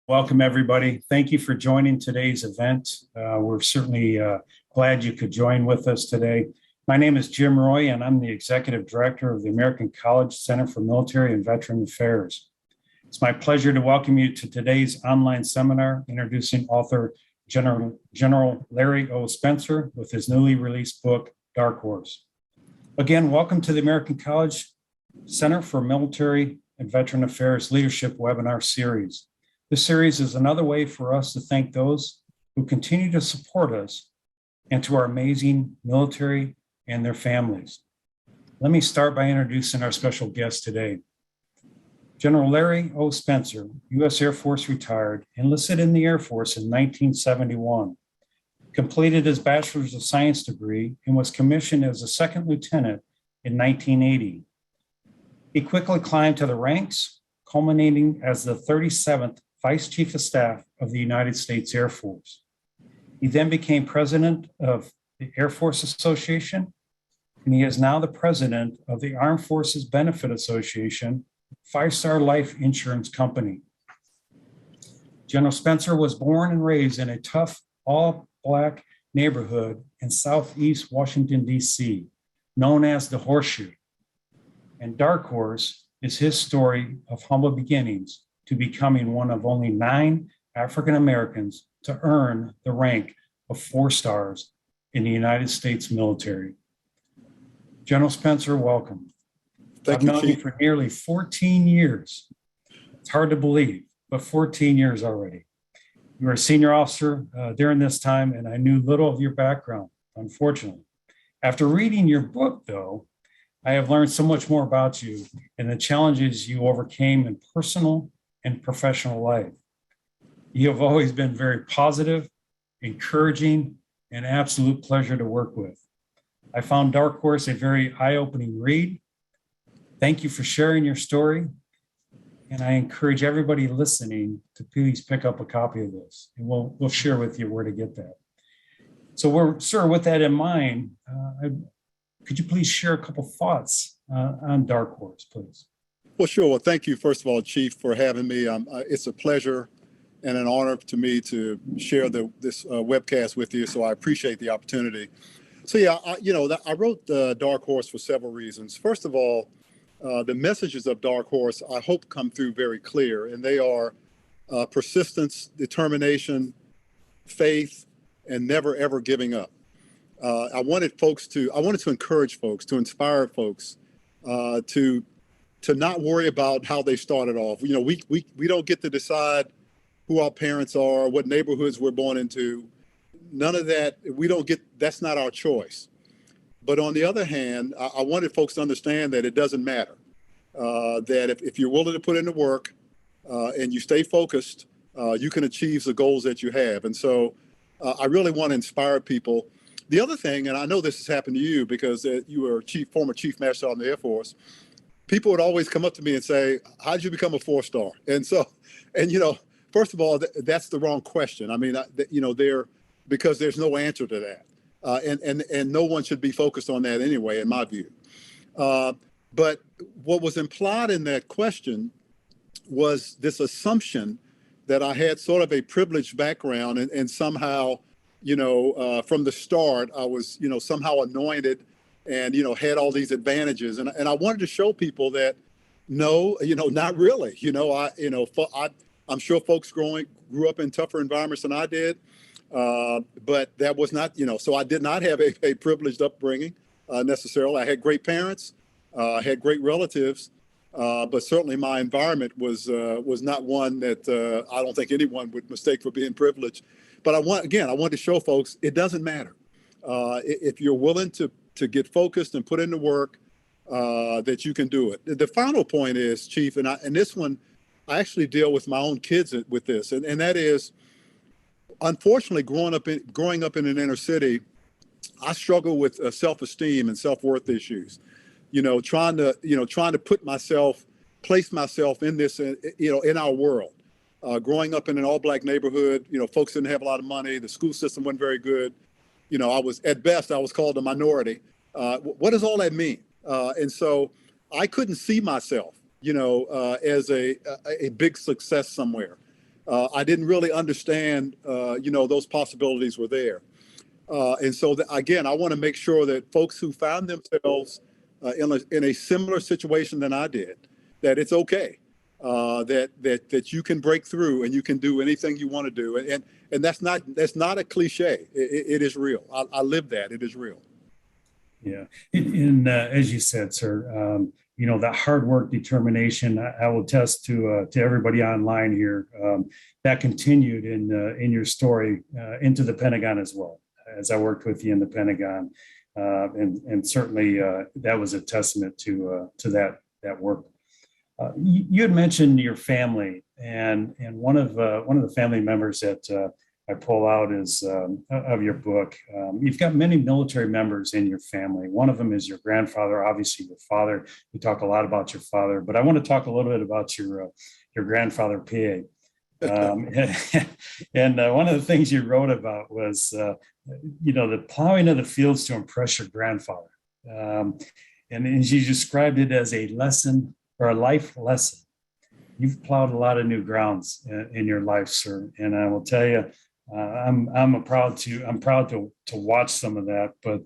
Welcome, everybody. Thank you for joining today's event. We're certainly glad you could join with us today. My name is Jim Roy, and I'm the Executive Director of the American College Center for Military and Veteran Affairs. It's my pleasure to welcome you to today's online seminar introducing author General Larry O. Spencer with his newly released book, Dark Horse. Again, welcome to the American College Center for Military and Veteran Affairs Leadership Webinar Series. This series is another way for us to thank those who continue to support us and to our amazing military and their families. Let me start by introducing our special guest today. General Larry O. Spencer, U.S. Air Force retired, enlisted in the Air Force in 1971, completed his Bachelor's of Science degree, and was commissioned as a second lieutenant in 1980. He quickly climbed to the ranks, culminating as the 37th Vice Chief of Staff of the United States Air Force. He then became president of the Air Force Association, and he is now the president of the Armed Forces Benefit Association, Five-Star Life Insurance Company. General Spencer was born and raised in a tough, all-Black neighborhood in Southeast Washington, D.C., known as the Horseshoe. And Dark Horse is his story of humble beginnings to becoming one of only 9 African Americans to earn the rank of 4 stars in the United States military. General Spencer, welcome. I've known you for nearly 14 years. It's hard to believe, but 14 years already. You were a senior officer during this time, and I knew little of your background, unfortunately. After reading your book, though, I have learned so much more about you and the challenges you overcame in personal and professional life. You have always been very positive, encouraging, and absolute pleasure to work with. I found Dark Horse a very eye-opening read. Thank you for sharing your story. And I encourage everybody listening to please pick up a copy of this, and we'll share with you where to get that. So sir, with that in mind, could you please share a couple thoughts on Dark Horse, please? Well, sure. Well, thank you, first of all, Chief, for having me. It's a pleasure and an honor to me to share this webcast with you, so I appreciate the opportunity. So, yeah, I wrote Dark Horse for several reasons. First of all, the messages of Dark Horse, I hope, come through very clear, and they are persistence, determination, faith, and never, ever giving up. I wanted to encourage folks, to inspire folks, to not worry about how they started off. You know, we don't get to decide who our parents are, what neighborhoods we're born into. None of that. That's not our choice. But on the other hand, I wanted folks to understand that it doesn't matter. That if you're willing to put in the work and you stay focused, you can achieve the goals that you have. And so I really want to inspire people. The other thing, and I know this has happened to you because you were former Chief Master Sergeant in the Air Force, people would always come up to me and say, how did you become a 4-star? And so, first of all, that's the wrong question. I mean, because there's no answer to that. And no one should be focused on that anyway, in my view. But what was implied in that question was this assumption that I had sort of a privileged background and somehow, from the start, I was, somehow anointed and, had all these advantages. And I wanted to show people that, no, not really. I'm sure folks grew up in tougher environments than I did. But that was not, so I did not have a privileged upbringing necessarily. I had great parents, had great relatives, but certainly my environment was not one that I don't think anyone would mistake for being privileged. But I wanted to show folks it doesn't matter. If you're willing to get focused and put in the work, that you can do it. The final point is, Chief, and this one, I actually deal with my own kids with this, and that is, unfortunately, growing up in an inner city, I struggle with self-esteem and self-worth issues. Trying to place myself in this, in our world. Growing up in an all-Black neighborhood, folks didn't have a lot of money. The school system wasn't very good. At best, I was called a minority. What does all that mean? And so I couldn't see myself, as a big success somewhere. I didn't really understand, those possibilities were there. And so, again, I want to make sure that folks who found themselves in a similar situation than I did, that it's okay, that you can break through and you can do anything you want to do. And that's not a cliche. It is real. I live that. It is real. Yeah. As you said, sir, that hard work, determination, I will attest to everybody online here, that continued in your story into the Pentagon as well, as I worked with you in the Pentagon. And certainly that was a testament to that work. You had mentioned your family, and one of the family members that I pull out is of your book. You've got many military members in your family. One of them is your grandfather, obviously your father. We talk a lot about your father, but I want to talk a little bit about your grandfather, P.A. And one of the things you wrote about was, the plowing of the fields to impress your grandfather. And you described it as a lesson or a life lesson. You've plowed a lot of new grounds in your life, sir. And I will tell you, I'm proud to watch some of that. But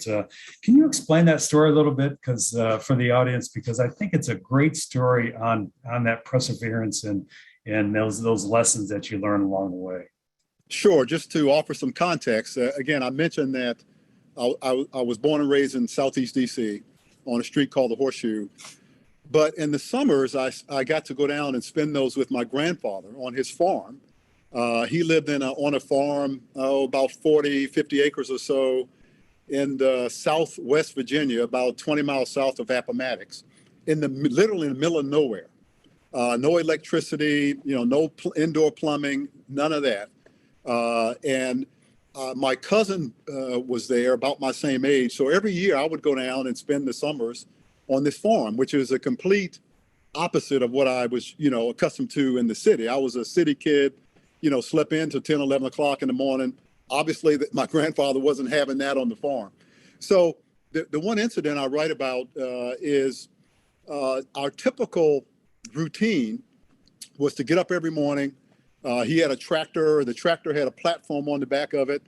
can you explain that story a little bit, because for the audience, because I think it's a great story on that perseverance and those lessons that you learn along the way. Sure. Just to offer some context, again, I mentioned that I was born and raised in Southeast DC on a street called the Horseshoe. But in the summers, I got to go down and spend those with my grandfather on his farm. He lived on a farm, about 40, 50 acres or so in Southwest Virginia, about 20 miles south of Appomattox, literally in the middle of nowhere. No electricity, no indoor plumbing, none of that. And my cousin was there, about my same age. So every year I would go down and spend the summers on this farm, which is a complete opposite of what I was, accustomed to in the city. I was a city kid, slept in till 10, 11 o'clock in the morning. Obviously, my grandfather wasn't having that on the farm. So the one incident I write about is our typical routine was to get up every morning. He had a tractor. The tractor had a platform on the back of it.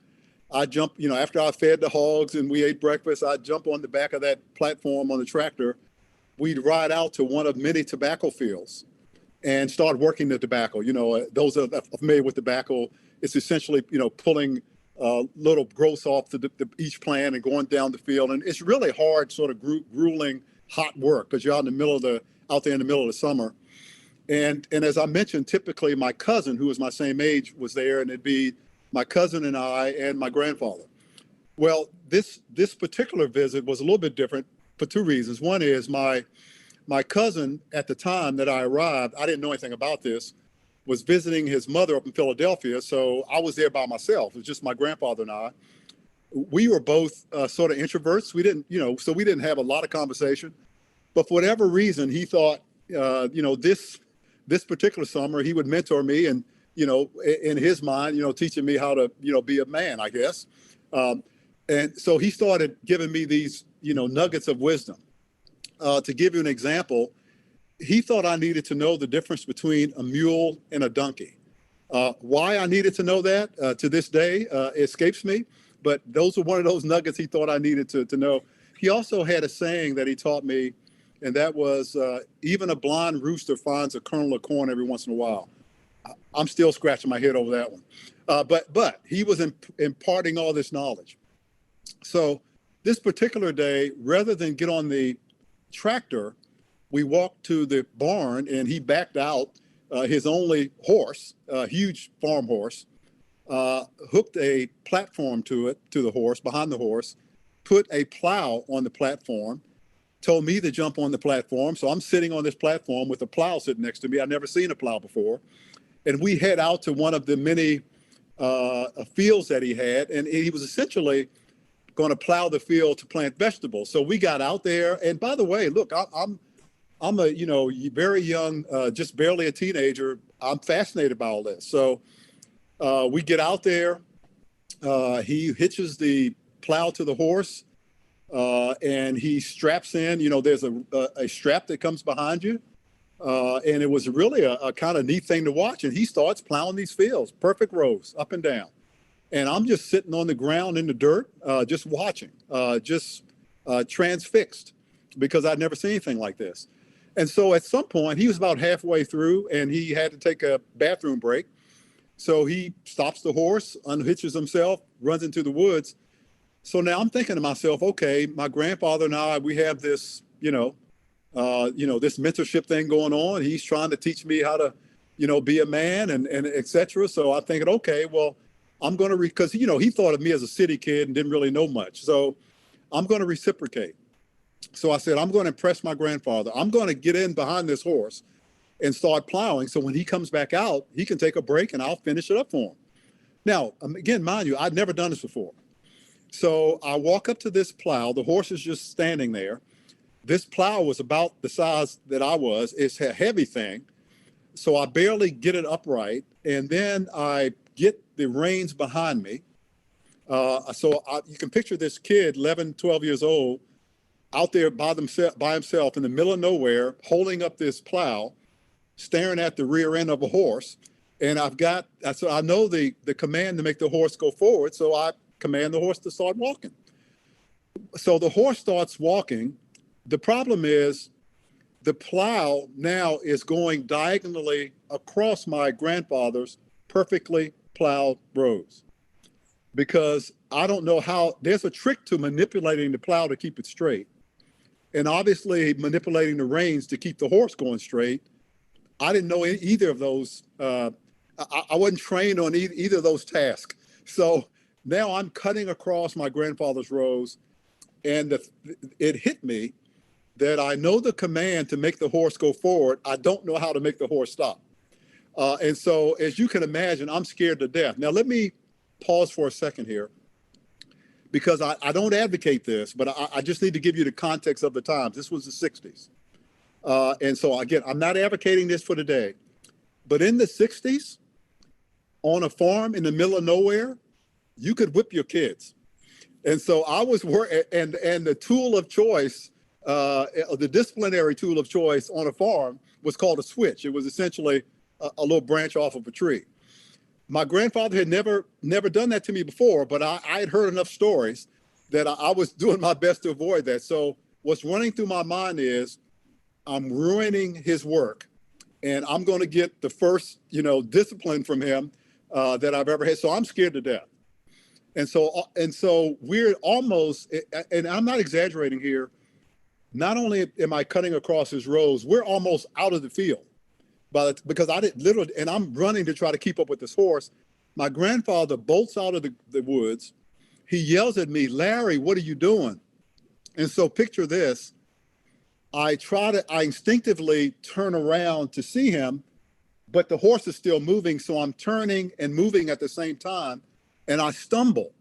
I'd jump, after I fed the hogs and we ate breakfast, I'd jump on the back of that platform on the tractor. We'd ride out to one of many tobacco fields and start working the tobacco. Those are familiar with tobacco. It's essentially, pulling little growths off each plant and going down the field. And it's really hard, sort of grueling, hot work, because you're out there in the middle of the summer. And as I mentioned, typically my cousin, who was my same age, was there, and it'd be my cousin and I and my grandfather. Well, this particular visit was a little bit different for two reasons. One is my cousin, at the time that I arrived, I didn't know anything about this, was visiting his mother up in Philadelphia. So I was there by myself. It was just my grandfather and I. We were both sort of introverts. We didn't, so we didn't have a lot of conversation. But for whatever reason, he thought, this particular summer, he would mentor me and, in his mind, teaching me how to, be a man, I guess. And so he started giving me these, nuggets of wisdom. To give you an example, he thought I needed to know the difference between a mule and a donkey. Why I needed to know that to this day escapes me, but those were one of those nuggets he thought I needed to know. He also had a saying that he taught me, and that was, even a blind rooster finds a kernel of corn every once in a while. I'm still scratching my head over that one. But he was imparting all this knowledge. So this particular day, rather than get on the tractor, we walked to the barn, and he backed out his only horse, a huge farm horse, hooked a platform to the horse, behind the horse, put a plow on the platform, told me to jump on the platform. So I'm sitting on this platform with a plow sitting next to me. I'd never seen a plow before. And we head out to one of the many fields that he had. And he was essentially going to plow the field to plant vegetables. So we got out there. And by the way, look, I'm a very young, just barely a teenager. I'm fascinated by all this. So we get out there. He hitches the plow to the horse. And he straps in, there's a strap that comes behind you. And it was really a kind of neat thing to watch. And he starts plowing these fields, perfect rows up and down. And I'm just sitting on the ground in the dirt, just watching, transfixed, because I'd never seen anything like this. And so at some point, he was about halfway through and he had to take a bathroom break. So he stops the horse, unhitches himself, runs into the woods. So now I'm thinking to myself, okay, my grandfather and I, we have this, this mentorship thing going on. He's trying to teach me how to, be a man and et cetera. So I'm thinking, okay, well, I'm going to, because, he thought of me as a city kid and didn't really know much. So I'm going to reciprocate. So I said, I'm going to impress my grandfather. I'm going to get in behind this horse and start plowing. So when he comes back out, he can take a break and I'll finish it up for him. Now, again, mind you, I'd never done this before. So I walk up to this plow. The horse is just standing there. This plow was about the size that I was. It's a heavy thing. So I barely get it upright. And then I get the reins behind me. You can picture this kid, 11, 12 years old, out there by himself in the middle of nowhere, holding up this plow, staring at the rear end of a horse. And I know the command to make the horse go forward. So I command the horse to start walking. So the horse starts walking. The problem is the plow now is going diagonally across my grandfather's perfectly plowed rows, because I don't know how. There's a trick to manipulating the plow to keep it straight, and obviously manipulating the reins to keep the horse going straight. I didn't know either of those. I wasn't trained on either of those tasks. So now I'm cutting across my grandfather's rows, and it hit me that I know the command to make the horse go forward. I don't know how to make the horse stop. And so, as you can imagine, I'm scared to death. Now, let me pause for a second here, because I don't advocate this, but I just need to give you the context of the times. This was the 60s. And so, again, I'm not advocating this for today. But in the 60s, on a farm in the middle of nowhere, you could whip your kids. And so I was and the tool of choice, the disciplinary tool of choice on a farm was called a switch. It was essentially a little branch off of a tree. My grandfather had never done that to me before, but I had heard enough stories that I was doing my best to avoid that. So what's running through my mind is I'm ruining his work, and I'm going to get the first, discipline from him that I've ever had. So I'm scared to death. And so we're almost, and I'm not exaggerating here, not only am I cutting across his rows, we're almost out of the field. Because I didn't literally, and I'm running to try to keep up with this horse. My grandfather bolts out of the woods. He yells at me, "Larry, what are you doing?" And so picture this. I instinctively turn around to see him, but the horse is still moving. So I'm turning and moving at the same time, and I stumble.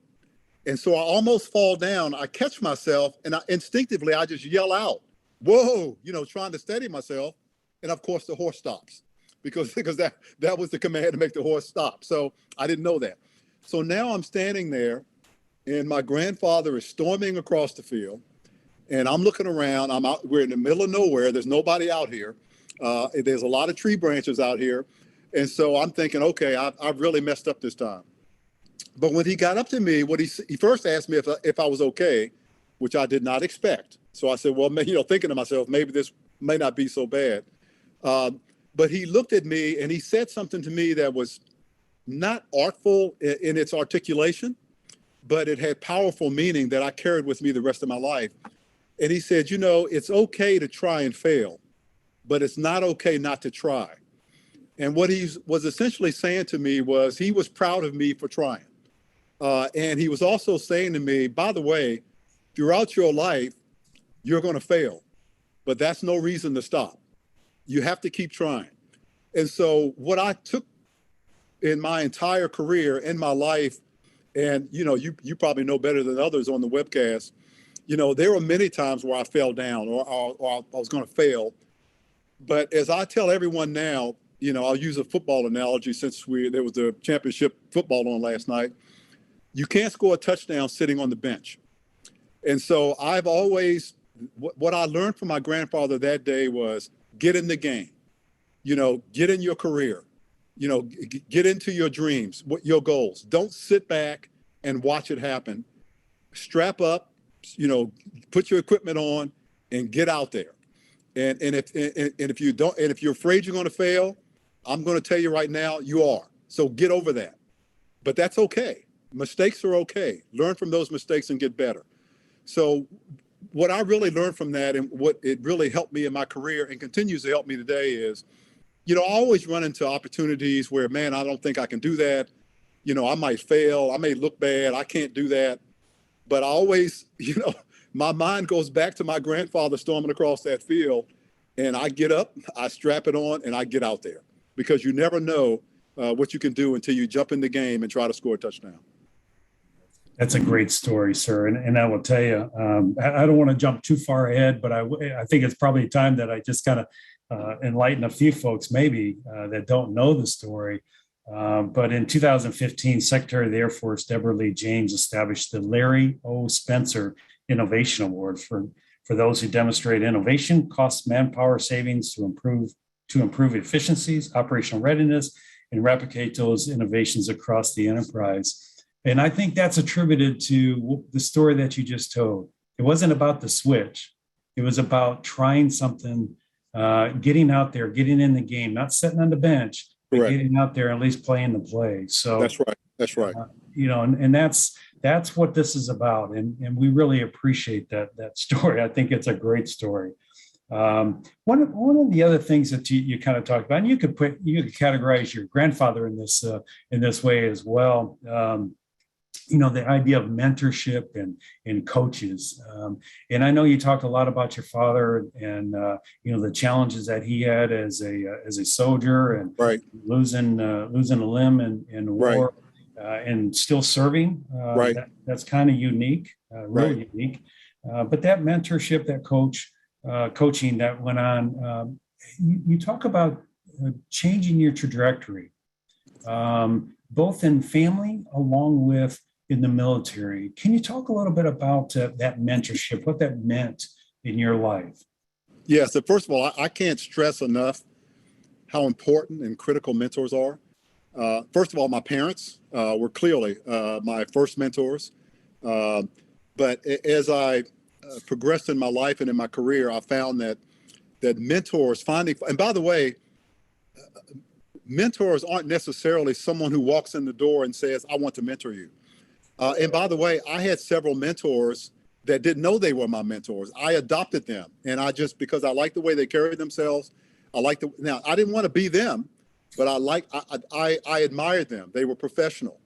And so I almost fall down. I catch myself, and instinctively I just yell out, "Whoa," trying to steady myself. And of course the horse stops because that was the command to make the horse stop. So I didn't know that. So now I'm standing there, and my grandfather is storming across the field, and I'm looking around. We're in the middle of nowhere. There's nobody out here. There's a lot of tree branches out here. And so I'm thinking, okay, I've really messed up this time. But when he got up to me, he first asked me if I was okay, which I did not expect. So I said, well, thinking to myself, maybe this may not be so bad. But he looked at me and he said something to me that was not artful in its articulation, but it had powerful meaning that I carried with me the rest of my life. And he said, it's okay to try and fail, but it's not okay not to try. And what he was essentially saying to me was he was proud of me for trying. And he was also saying to me, by the way, throughout your life, you're going to fail, but that's no reason to stop. You have to keep trying. And so what I took in my entire career, in my life, and you probably know better than others on the webcast, there were many times where I fell down or I was going to fail. But as I tell everyone now, I'll use a football analogy since there was the championship football on last night. You can't score a touchdown sitting on the bench. And so I've always, what I learned from my grandfather that day was get in the game. get in your career, get into your dreams, what your goals. Don't sit back and watch it happen. Strap up, put your equipment on and get out there. And if you don't, and if you're afraid you're going to fail, I'm going to tell you right now, you are. So get over that. But that's okay. Mistakes are okay. Learn from those mistakes and get better. So what I really learned from that and what it really helped me in my career and continues to help me today is, I always run into opportunities where, man, I don't think I can do that. I might fail. I may look bad. I can't do that. But I always, my mind goes back to my grandfather storming across that field, and I get up, I strap it on, and I get out there, because you never know what you can do until you jump in the game and try to score a touchdown. That's a great story, sir. And I will tell you, I don't want to jump too far ahead, but I think it's probably time that I just kind of enlighten a few folks maybe that don't know the story. But in 2015, Secretary of the Air Force Deborah Lee James established the Larry O. Spencer Innovation Award for those who demonstrate innovation, cost manpower savings to improve efficiencies, operational readiness, and replicate those innovations across the enterprise. And I think that's attributed to the story that you just told. It wasn't about the switch. It was about trying something, getting out there, getting in the game, not sitting on the bench, but Correct. getting out there, at least playing the play. So That's right. That's right. And that's what this is about. And we really appreciate that story. I think it's a great story. One of the other things that you kind of talked about, and you could categorize your grandfather in this way as well. The idea of mentorship and coaches. And I know you talked a lot about your father and the challenges that he had as a soldier and Right. losing a limb in war, and still serving. Right. That's kind of unique, really unique. But that mentorship, that coaching that went on, you talk about changing your trajectory, both in family along with in the military. Can you talk a little bit about that mentorship, what that meant in your life? Yeah, so first of all, I can't stress enough how important and critical mentors are. First of all, my parents were clearly my first mentors. But as I progressed in my life and in my career, I found that mentors and by the way, mentors aren't necessarily someone who walks in the door and says, I want to mentor you. And by the way, I had several mentors that didn't know they were my mentors. I adopted them. And because I liked the way they carried themselves, now I didn't want to be them, but I admired them. They were professional.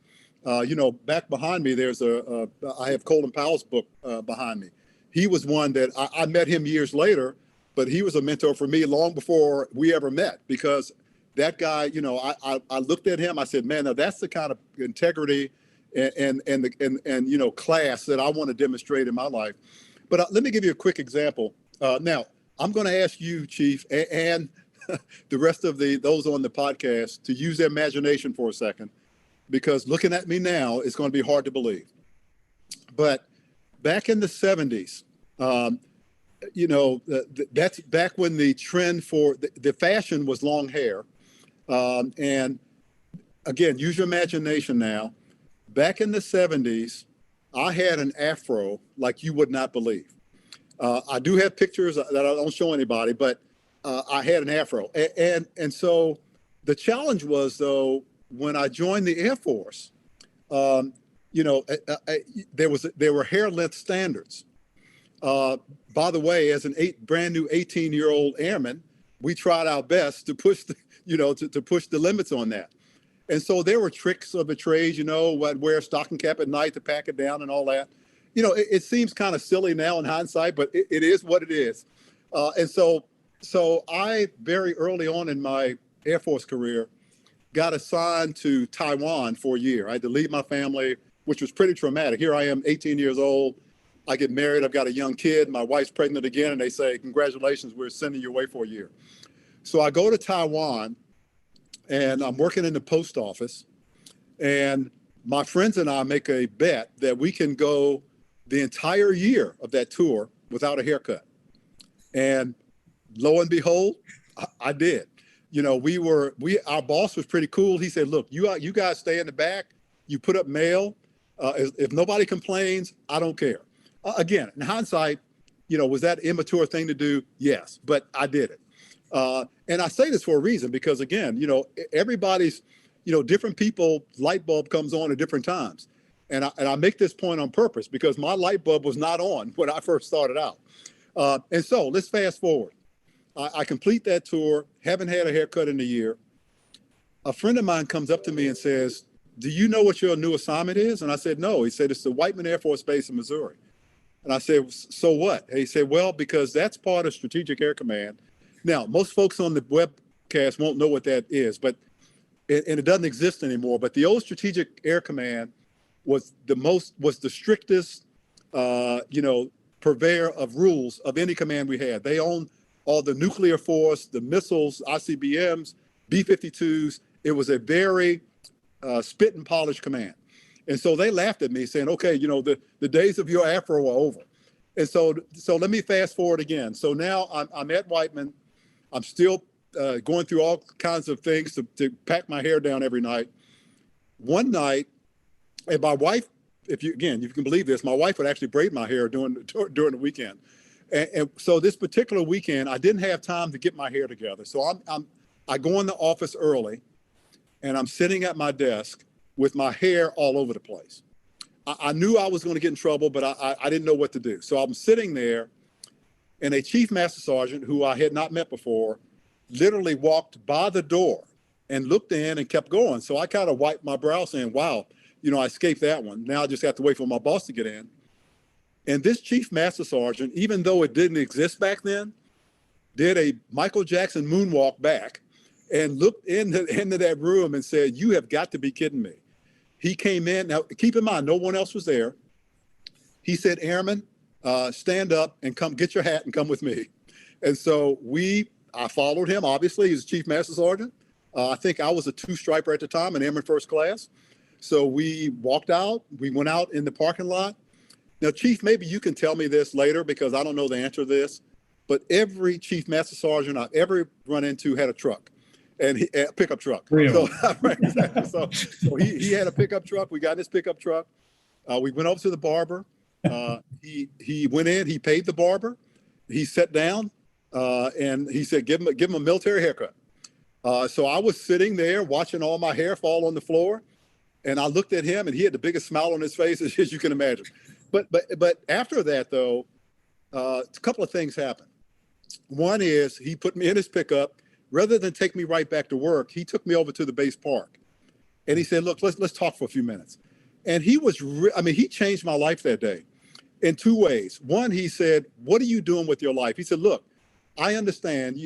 Back behind me, I have Colin Powell's book behind me. He was one that I met him years later, but he was a mentor for me long before we ever met, because that guy, I looked at him, I said, man, now that's the kind of integrity and class that I want to demonstrate in my life. But let me give you a quick example. Now, I'm going to ask you, Chief, and the rest of those on the podcast to use their imagination for a second, because looking at me now, it's going to be hard to believe. But back in the 70s, that's back when the trend for the fashion was long hair. And again, use your imagination now. Back in the 70s, I had an afro like you would not believe. I do have pictures that I don't show anybody, but I had an afro. And so the challenge was, though, when I joined the Air Force, there were hair length standards. By the way, as brand new 18-year-old airman, we tried our best to push to push the limits on that. And so there were tricks of the trade, wear a stocking cap at night to pack it down and all that. It seems kind of silly now in hindsight, but it is what it is. And so I, very early on in my Air Force career, got assigned to Taiwan for a year. I had to leave my family, which was pretty traumatic. Here I am, 18 years old. I get married. I've got a young kid. My wife's pregnant again. And they say, congratulations, we're sending you away for a year. So I go to Taiwan, and I'm working in the post office. And my friends and I make a bet that we can go the entire year of that tour without a haircut. And lo and behold, I did. our boss was pretty cool. He said, look, you guys stay in the back, you put up mail. If nobody complains, I don't care. Again, in hindsight, was that an immature thing to do? Yes, but I did it. And I say this for a reason, because again, everybody's, different people, light bulb comes on at different times. And I make this point on purpose because my light bulb was not on when I first started out. And so let's fast forward. I complete that tour, haven't had a haircut in a year. A friend of mine comes up to me and says, do you know what your new assignment is? And I said, no. He said, it's the Whiteman Air Force Base in Missouri. And I said, so what? And he said, well, because that's part of Strategic Air Command. Now, most folks on the webcast won't know what that is, and it doesn't exist anymore. But the old Strategic Air Command was the strictest, purveyor of rules of any command we had. They owned all the nuclear force, the missiles, ICBMs, B-52s. It was a very spit and polish command. And so they laughed at me saying, okay, the days of your afro are over. And so let me fast forward again. So now I'm at Whiteman. I'm still going through all kinds of things to pack my hair down every night. One night, and my wife, if you can believe this, my wife would actually braid my hair during the weekend. And so this particular weekend, I didn't have time to get my hair together. So I go in the office early, and I'm sitting at my desk with my hair all over the place. I knew I was going to get in trouble, but I didn't know what to do. So I'm sitting there, and a chief master sergeant who I had not met before literally walked by the door and looked in and kept going. So I kind of wiped my brow saying, wow, I escaped that one. Now I just have to wait for my boss to get in. And this chief master sergeant, even though it didn't exist back then, did a Michael Jackson moonwalk back and looked into that room and said, you have got to be kidding me. He came in. Now, keep in mind, no one else was there. He said, Airman, stand up and come get your hat and come with me. And so I followed him. Obviously, he's chief master sergeant. I think I was a two-striper at the time, an airman first class. So we walked out. We went out in the parking lot. Now, Chief, maybe you can tell me this later because I don't know the answer to this, but every chief master sergeant I've ever run into had a truck, and a pickup truck. Really? So, right, exactly. So he had a pickup truck. We got in his pickup truck. We went over to the barber. He went in. He paid the barber. He sat down, and he said, "Give him a military haircut." So I was sitting there watching all my hair fall on the floor, and I looked at him, and he had the biggest smile on his face as you can imagine. But after that, though, a couple of things happened. One is he put me in his pickup. Rather than take me right back to work, he took me over to the base park, and he said, "Look, let's talk for a few minutes." And he was, he changed my life that day in two ways. One, he said, "What are you doing with your life?" He said, "Look, I understand.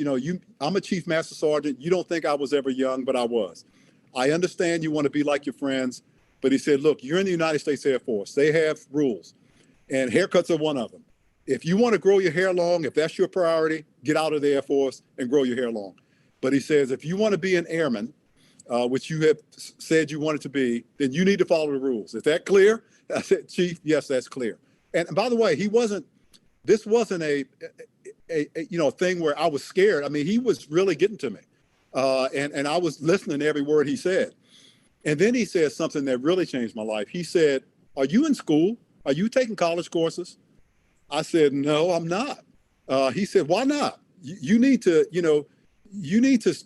I'm a chief master sergeant. You don't think I was ever young, but I was. I understand you want to be like your friends." But he said, look, you're in the United States Air Force. They have rules, and haircuts are one of them. If you want to grow your hair long, if that's your priority, get out of the Air Force and grow your hair long. But he says, if you want to be an airman, which you have said you wanted to be, then you need to follow the rules. Is that clear? I said, Chief, yes, that's clear. And by the way, this wasn't a thing where I was scared. He was really getting to me. And I was listening to every word he said. And then he said something that really changed my life. He said, "Are you in school? Are you taking college courses?" I said, "No, I'm not." He said, "Why not? You need to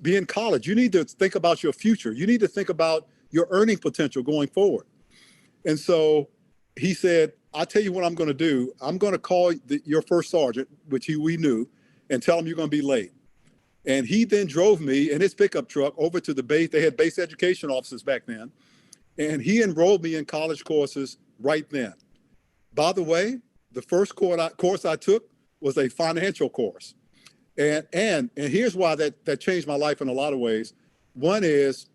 be in college. You need to think about your future. You need to think about your earning potential going forward." And so he said, "I'll tell you what I'm going to do. I'm going to call your first sergeant, which we knew, and tell him you're going to be late." And he then drove me in his pickup truck over to the base. They had base education offices back then. And he enrolled me in college courses right then. By the way, the first course I took was a financial course. And here's why that changed my life in a lot of ways. One is,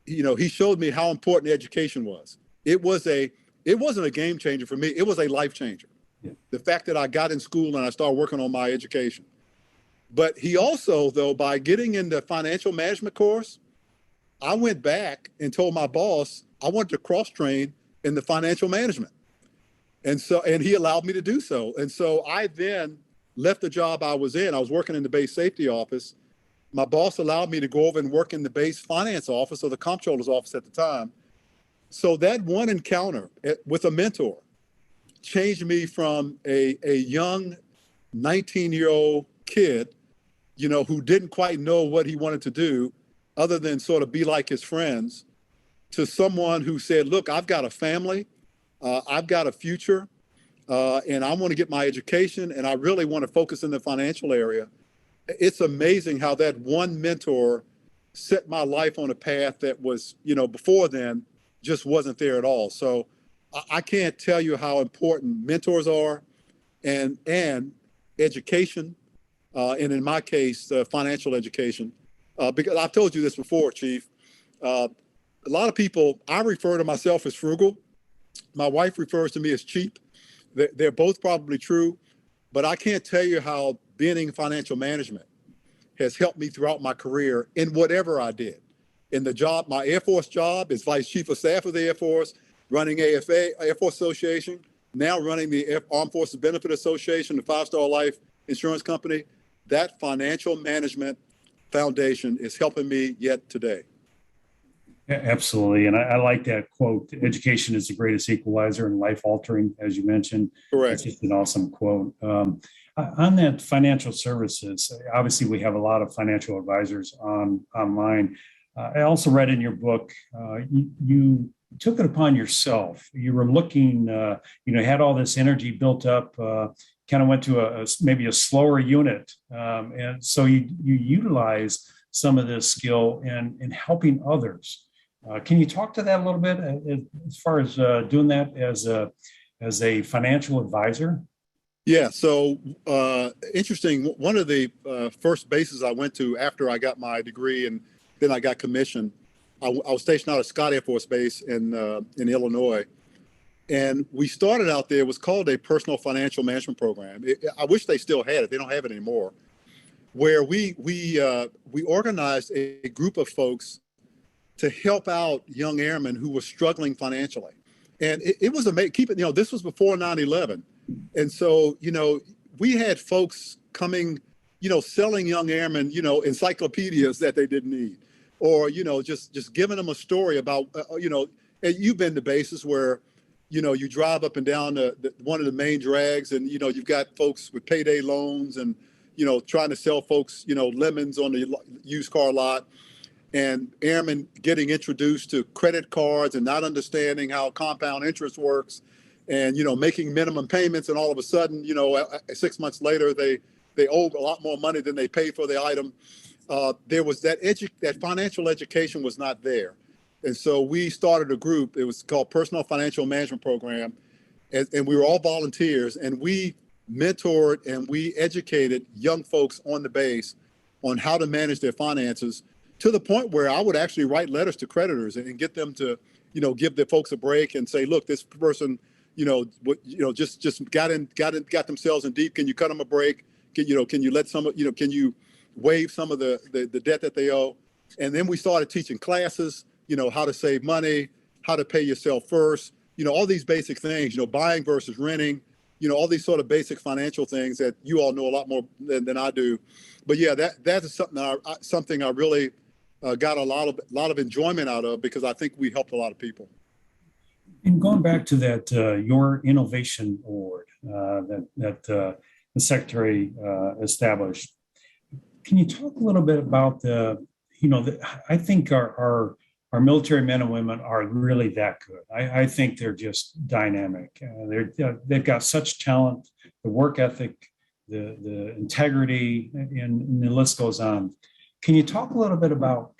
he showed me how important education was. It wasn't a game changer for me. It was a life changer. Yeah. The fact that I got in school and I started working on my education. But he also, though, by getting in the financial management course, I went back and told my boss I wanted to cross-train in the financial management. And he allowed me to do so. And so I then left the job I was in. I was working in the base safety office, my boss allowed me to go over and work in the base finance office or the comptroller's office at the time. So that one encounter with a mentor changed me from a young 19-year-old kid, who didn't quite know what he wanted to do other than sort of be like his friends, to someone who said, look, I've got a family, I've got a future, and I want to get my education, and I really want to focus in the financial area. It's amazing how that one mentor set my life on a path that was, before then just wasn't there at all. So I can't tell you how important mentors are, and education, and in my case, financial education. Because I've told you this before, Chief. A lot of people, I refer to myself as frugal. My wife refers to me as cheap. They're both probably true, but I can't tell you how being in financial management has helped me throughout my career in whatever I did. In the job, my Air Force job as Vice Chief of Staff of the Air Force, running AFA, Air Force Association, now running the Armed Forces Benefit Association, the 5-Star Life Insurance Company. That financial management foundation is helping me yet today. Absolutely. And I like that quote, education is the greatest equalizer and life altering, as you mentioned. Correct. It's just an awesome quote. On that financial services, obviously we have a lot of financial advisors online. I also read in your book, you took it upon yourself. You were looking, had all this energy built up, kind of went to maybe a slower unit. And so you utilize some of this skill in helping others. Can you talk to that a little bit as far as doing that as a financial advisor? Yeah, so interesting. One of the first bases I went to after I got my degree and then I got commissioned, I was stationed out at Scott Air Force Base in Illinois. And we started out there, it was called a personal financial management program. I wish they still had it. They don't have it anymore. Where we organized a group of folks to help out young airmen who were struggling financially. And it was amazing. This was before 9/11. And so, we had folks coming, selling young airmen, encyclopedias that they didn't need, or, just giving them a story about, and you've been to bases where, you drive up and down one of the main drags and, you've got folks with payday loans and, trying to sell folks, lemons on the used car lot, and airmen getting introduced to credit cards and not understanding how compound interest works and, making minimum payments. And all of a sudden, 6 months later, they owe a lot more money than they paid for the item. There was that financial education was not there. And so we started a group. It was called Personal Financial Management Program. And we were all volunteers, and we mentored and we educated young folks on the base on how to manage their finances, to the point where I would actually write letters to creditors and get them to, give the folks a break and say, look, this person, just got themselves in deep. Can you cut them a break? Can you let can you waive some of the debt that they owe? And then we started teaching classes, how to save money, how to pay yourself first, all these basic things, buying versus renting, all these sort of basic financial things that you all know a lot more than I do. But yeah, that is something I really got a lot of enjoyment out of, because I think we helped a lot of people. And going back to that, your innovation award that the Secretary established, can you talk a little bit about I think our military men and women are really that good. I think they're just dynamic. They've got such talent, the work ethic, the integrity, and the list goes on. Can you talk a little bit about,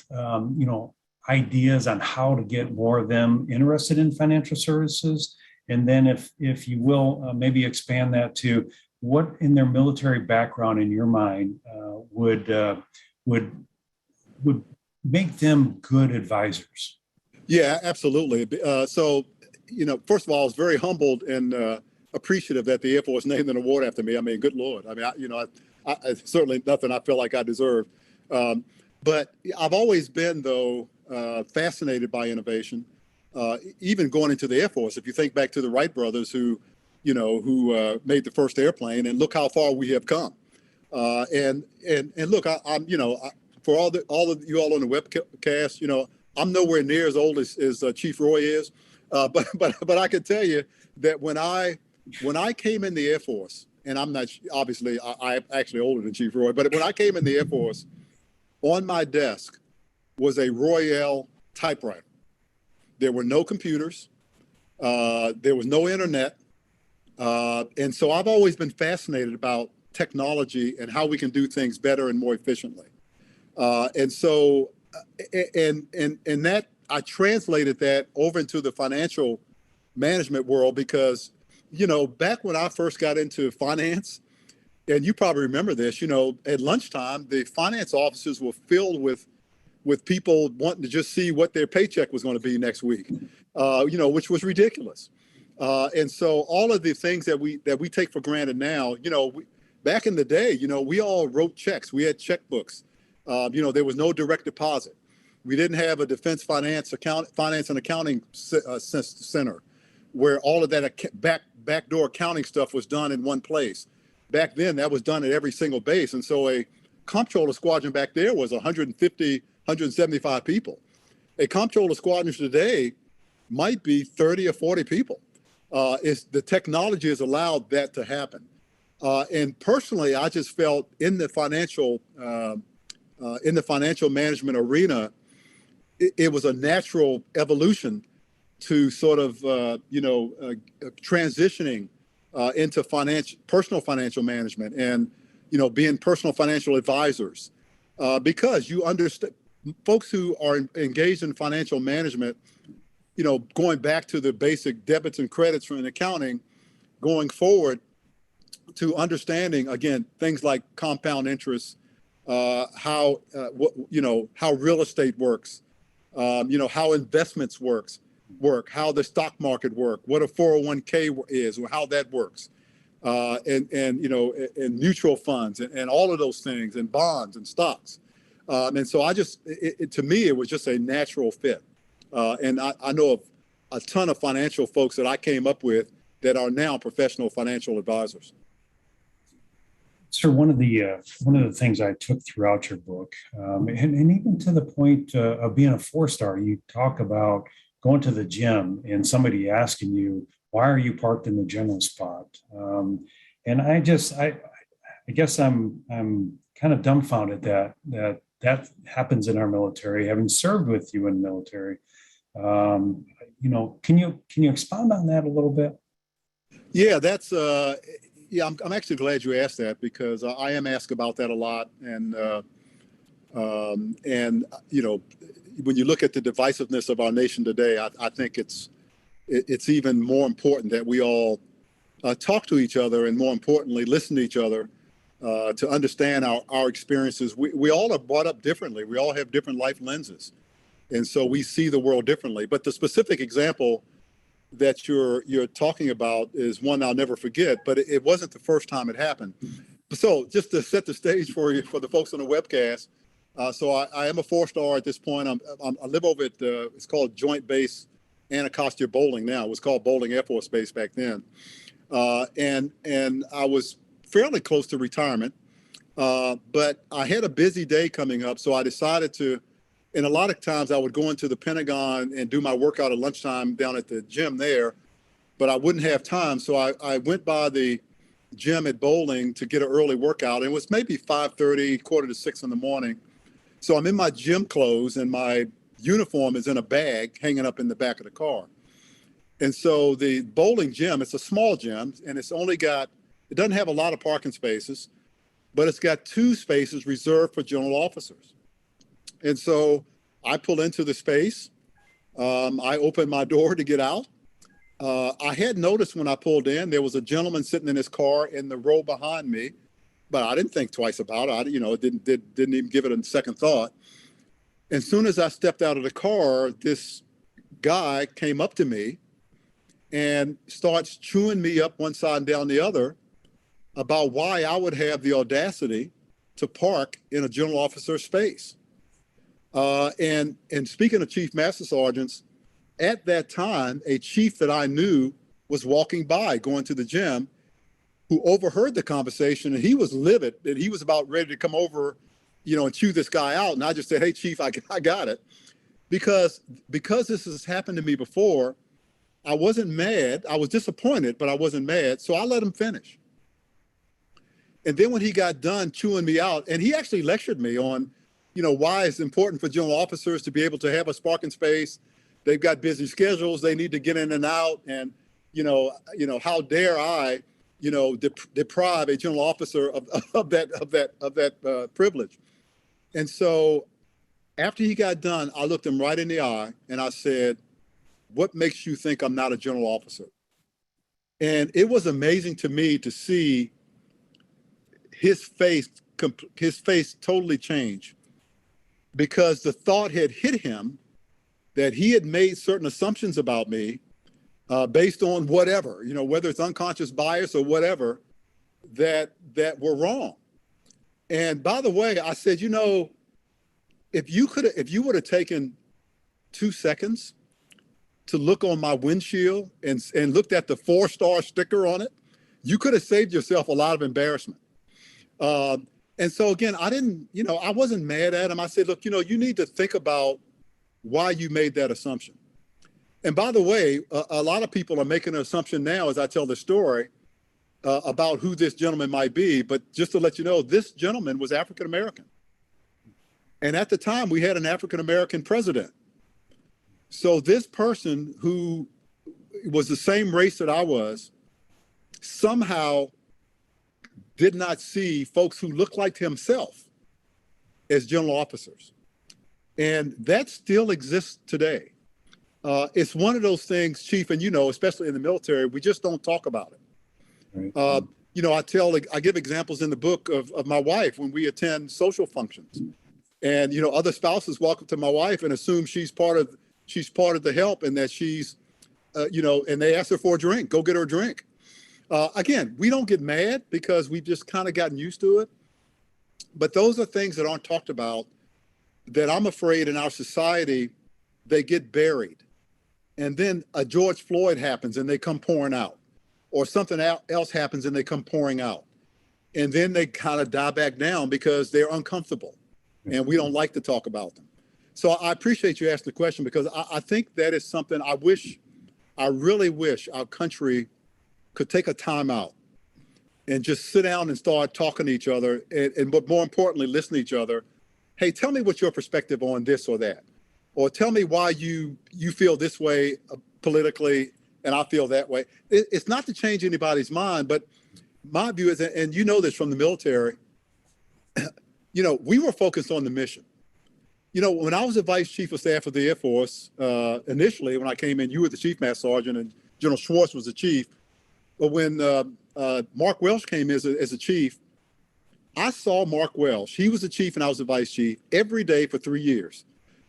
ideas on how to get more of them interested in financial services? And then if you will, maybe expand that to what in their military background, in your mind, would make them good advisors? Yeah, absolutely. So, first of all, I was very humbled and appreciative that the Air Force named an award after me. I mean, good Lord. I mean, I certainly nothing I feel like I deserve. But I've always been, though, fascinated by innovation, even going into the Air Force. If you think back to the Wright brothers who made the first airplane, and look how far we have come. And look, for all of you all on the webcast, I'm nowhere near as old as Chief Roy is, but I can tell you that when I came in the Air Force, and I'm not obviously I'm actually older than Chief Roy, but when I came in the Air Force, on my desk was a Royale typewriter. There were no computers. There was no internet. And so I've always been fascinated about technology and how we can do things better and more efficiently. And so, and that I translated that over into the financial management world because, back when I first got into finance, and you probably remember this, at lunchtime, the finance offices were filled with people wanting to just see what their paycheck was going to be next week, which was ridiculous. And so all of the things that we take for granted now, back in the day, we all wrote checks. We had checkbooks. There was no direct deposit. We didn't have a defense finance and accounting center where all of that backdoor accounting stuff was done in one place. Back then, that was done at every single base. And so a comptroller squadron back there was 150, 175 people. A comptroller squadron today might be 30 or 40 people. The technology has allowed that to happen. And personally, I just felt in the financial management arena, it was a natural evolution to sort of transitioning into personal financial management and being personal financial advisors, because you understand folks who are engaged in financial management, going back to the basic debits and credits from accounting, going forward to understanding again things like compound interest, how real estate works, how investments work, how the stock market work, what a 401k is, or how that works, and mutual funds and all of those things, and bonds and stocks. And so to me, it was just a natural fit. And I know of a ton of financial folks that I came up with that are now professional financial advisors. Sir, one of the things I took throughout your book, and even to the point of being a 4-star, you talk about going to the gym and somebody asking you, "Why are you parked in the general spot?" And I guess I'm kind of dumbfounded that happens in our military, having served with you in the military. Can you expound on that a little bit? Yeah, I'm actually glad you asked that, because I am asked about that a lot. And when you look at the divisiveness of our nation today, I think it's even more important that we all talk to each other, and more importantly, listen to each other to understand our experiences. We all are brought up differently. We all have different life lenses. And so we see the world differently. But the specific example that you're talking about is one I'll never forget, but it wasn't the first time it happened. So just to set the stage for you, for the folks on the webcast, so I am a 4-star at this point. I live over at it's called Joint Base Anacostia Bowling now. It was called Bowling Air Force Base back then. And I was fairly close to retirement, but I had a busy day coming up, so I decided to. And a lot of times I would go into the Pentagon and do my workout at lunchtime down at the gym there, but I wouldn't have time. So I went by the gym at Bowling to get an early workout. It was maybe 5:30, 5:45 in the morning. So I'm in my gym clothes, and my uniform is in a bag hanging up in the back of the car. And so the bowling gym, it's a small gym, and it doesn't have a lot of parking spaces, but it's got 2 spaces reserved for general officers. And so I pull into the space. I open my door to get out. I had noticed when I pulled in, there was a gentleman sitting in his car in the row behind me, but I didn't think twice about it. Didn't even give it a second thought. As soon as I stepped out of the car, this guy came up to me and starts chewing me up one side and down the other about why I would have the audacity to park in a general officer space. And speaking of Chief Master Sergeants, at that time, a chief that I knew was walking by, going to the gym, who overheard the conversation, and he was livid, and he was about ready to come over and chew this guy out. And I just said, hey, Chief, I got it. Because this has happened to me before, I wasn't mad. I was disappointed, but I wasn't mad. So I let him finish. And then when he got done chewing me out, and he actually lectured me on, why it's important for general officers to be able to have a sparking space. They've got busy schedules. They need to get in and out. And, how dare I, deprive a general officer of that privilege. And so after he got done, I looked him right in the eye and I said, what makes you think I'm not a general officer? And it was amazing to me to see his face totally change, because the thought had hit him that he had made certain assumptions about me based on whatever, whether it's unconscious bias or whatever, that were wrong. And by the way, I said, if you would have taken 2 seconds to look on my windshield and looked at the 4-star sticker on it, you could have saved yourself a lot of embarrassment. And so again, I wasn't mad at him. I said, look, you need to think about why you made that assumption. And by the way, a lot of people are making an assumption now as I tell the story about who this gentleman might be. But just to let you know, this gentleman was African American. And at the time, we had an African American president. So this person who was the same race that I was somehow did not see folks who looked like himself as general officers. And that still exists today. It's one of those things, Chief, and especially in the military, we just don't talk about it. Right. I give examples in the book of my wife when we attend social functions. And, other spouses walk up to my wife and assume she's part of the help, and that she's, and they ask her for a drink, go get her a drink. Again, we don't get mad because we've just kind of gotten used to it. But those are things that aren't talked about that I'm afraid in our society, they get buried. And then a George Floyd happens and they come pouring out, or something else happens and they come pouring out. And then they kind of die back down because they're uncomfortable and we don't like to talk about them. So I appreciate you asking the question, because I think that is something I really wish our country could take a time out and just sit down and start talking to each other, but more importantly, listen to each other. Hey, tell me what's your perspective on this or that, or tell me why you feel this way politically and I feel that way. It's not to change anybody's mind, but my view is, and this from the military, we were focused on the mission. When I was the Vice Chief of Staff of the Air Force, initially when I came in, you were the Chief Master Sergeant and General Schwartz was the Chief. But when Mark Welsh came as a chief, I saw Mark Welsh. He was the chief and I was the vice chief every day for 3 years.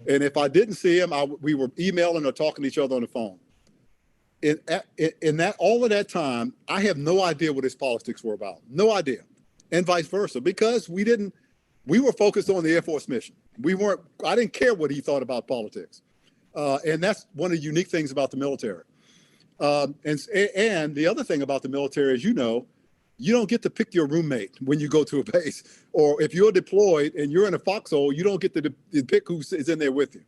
And if I didn't see him, we were emailing or talking to each other on the phone. In all of that time, I have no idea what his politics were about. No idea. And vice versa, because we were focused on the Air Force mission. I didn't care what he thought about politics. And that's one of the unique things about the military. And the other thing about the military is, you don't get to pick your roommate when you go to a base, or if you're deployed and you're in a foxhole, you don't get to pick who is in there with you.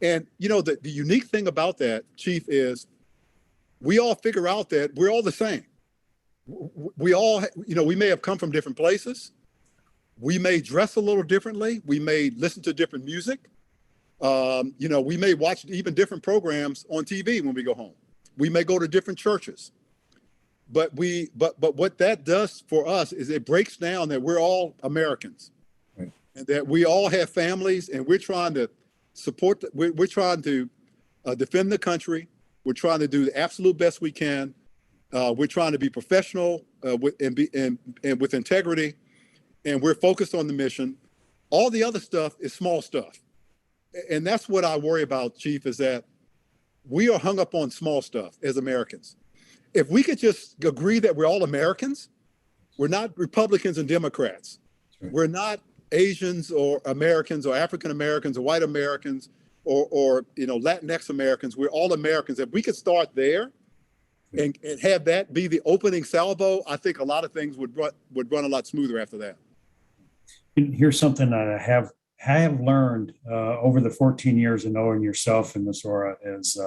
And, the unique thing about that, Chief, is we all figure out that we're all the same. We all, we may have come from different places. We may dress a little differently. We may listen to different music. We may watch even different programs on TV when we go home. We may go to different churches. But what that does for us is it breaks down that we're all Americans, right, and that we all have families, and we're trying to support, we're trying to defend the country. We're trying to do the absolute best we can. We're trying to be professional with integrity, and we're focused on the mission. All the other stuff is small stuff. And that's what I worry about, Chief, is that we are hung up on small stuff as Americans. If we could just agree that we're all Americans, we're not Republicans and Democrats. Right. We're not Asians or Americans or African Americans or white Americans or Latinx Americans. We're all Americans. If we could start there and have that be the opening salvo, I think a lot of things would run a lot smoother after that. Here's something that I have learned over the 14 years of knowing yourself and Miss Ora is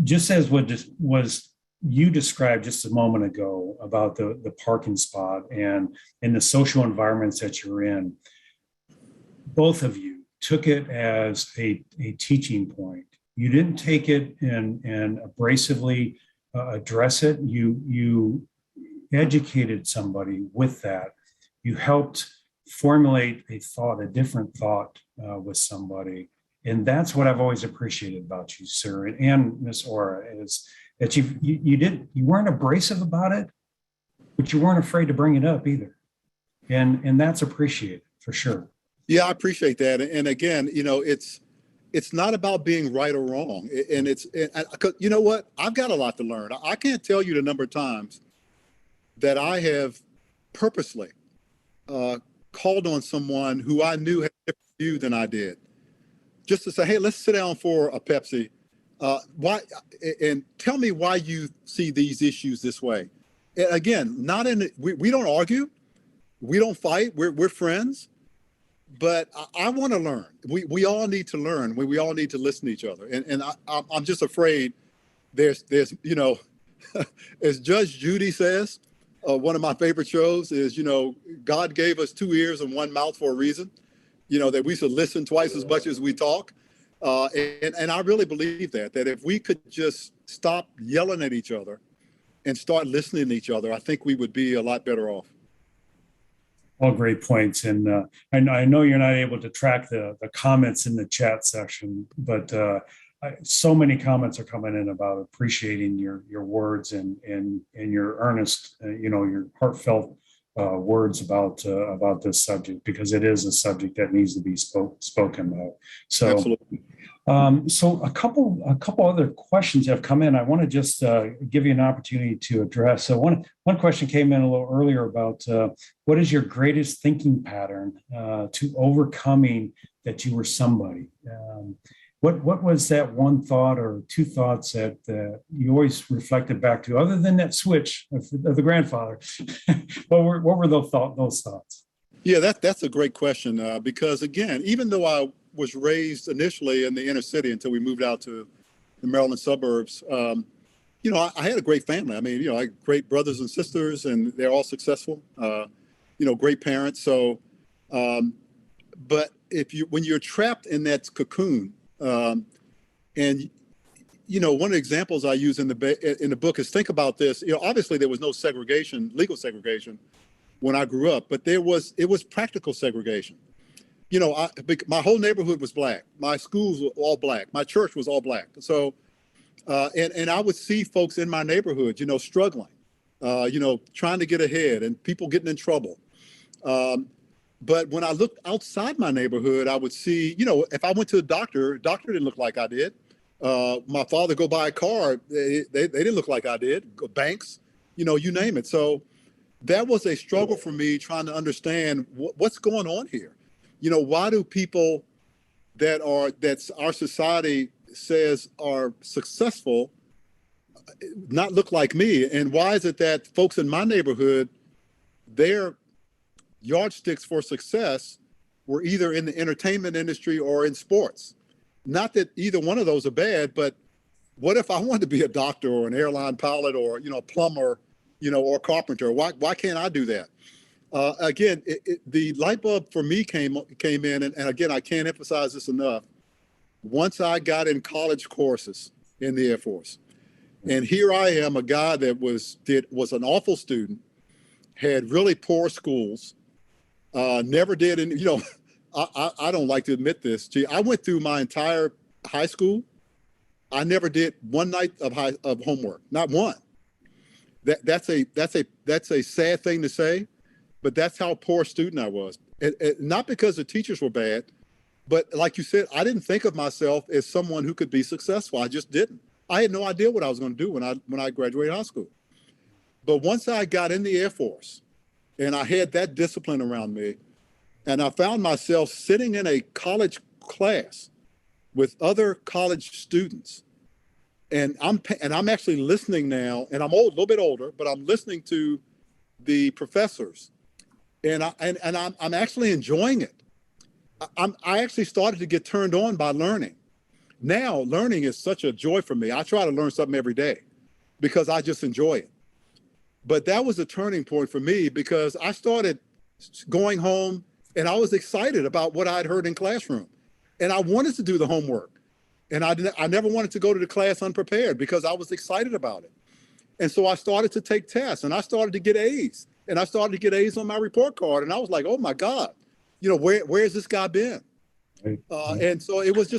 just as what just was you described just a moment ago about the parking spot and the social environments that you're in. Both of you took it as a teaching point. You didn't take it and abrasively address it. You educated somebody with that. You helped formulate a thought, a different thought with somebody. And that's what I've always appreciated about you, sir, and Miss Ora, is that you weren't abrasive about it, but you weren't afraid to bring it up either. And that's appreciated for sure. Yeah, I appreciate that. And again, it's not about being right or wrong. And you know what? I've got a lot to learn. I can't tell you the number of times that I have purposely called on someone who I knew had a different view than I did, just to say, hey, let's sit down for a Pepsi. Why? And tell me why you see these issues this way. And again, we don't argue, we don't fight. We're friends. But I want to learn. We all need to learn. We all need to listen to each other. And I'm just afraid there's as Judge Judy says, one of my favorite shows is, God gave us 2 ears and 1 mouth for a reason, that we should listen twice as much as we talk. And I really believe that if we could just stop yelling at each other and start listening to each other, I think we would be a lot better off. All great points. And I know you're not able to track the comments in the chat section, but so many comments are coming in about appreciating your words and your earnest, your heartfelt words about this subject, because it is a subject that needs to be spoken about. So, absolutely. So a couple other questions have come in. I want to just give you an opportunity to address. So one question came in a little earlier about what is your greatest thinking pattern to overcoming that you were somebody? What was that one thought or two thoughts that you always reflected back to, other than that switch of the grandfather? What were those thoughts? Yeah, that's a great question because again, even though I was raised initially in the inner city until we moved out to the Maryland suburbs, I had a great family. I mean, I had great brothers and sisters, and they're all successful. Great parents. So, but when you're trapped in that cocoon, and one of the examples I use in the book is, think about this. Obviously there was no legal segregation when I grew up, but it was practical segregation. My whole neighborhood was black. My schools were all black. My church was all black. So, and I would see folks in my neighborhood, struggling, trying to get ahead, and people getting in trouble. But when I looked outside my neighborhood, I would see, if I went to a doctor didn't look like I did. My father go buy a car, they didn't look like I did. Banks, you name it. So that was a struggle for me, trying to understand what's going on here. Why do people that our society says are successful not look like me? And why is it that folks in my neighborhood, their yardsticks for success were either in the entertainment industry or in sports? Not that either one of those are bad, but what if I wanted to be a doctor or an airline pilot or, a plumber, or carpenter? Why can't I do that? Again, the light bulb for me came in, and again, I can't emphasize this enough. Once I got in college courses in the Air Force, and here I am, a guy that was an awful student, had really poor schools, never did any, I don't like to admit this. Gee, I went through my entire high school. I never did one night of homework, not one. That's a sad thing to say, but that's how poor a student I was. Not because the teachers were bad, but like you said, I didn't think of myself as someone who could be successful. I just didn't. I had no idea what I was going to do when I graduated high school. But once I got in the Air Force and I had that discipline around me, and I found myself sitting in a college class with other college students, and I'm actually listening now, and I'm a little bit older, but I'm listening to the professors and I'm actually enjoying it. I actually started to get turned on by learning. Now learning is such a joy for me. I try to learn something every day because I just enjoy it. But that was a turning point for me because I started going home and I was excited about what I'd heard in classroom, and I wanted to do the homework, and I never wanted to go to the class unprepared because I was excited about it. And so I started to take tests, and I started to get A's, and I started to get A's on my report card, and I was like, oh my God, where's this guy been? And so it was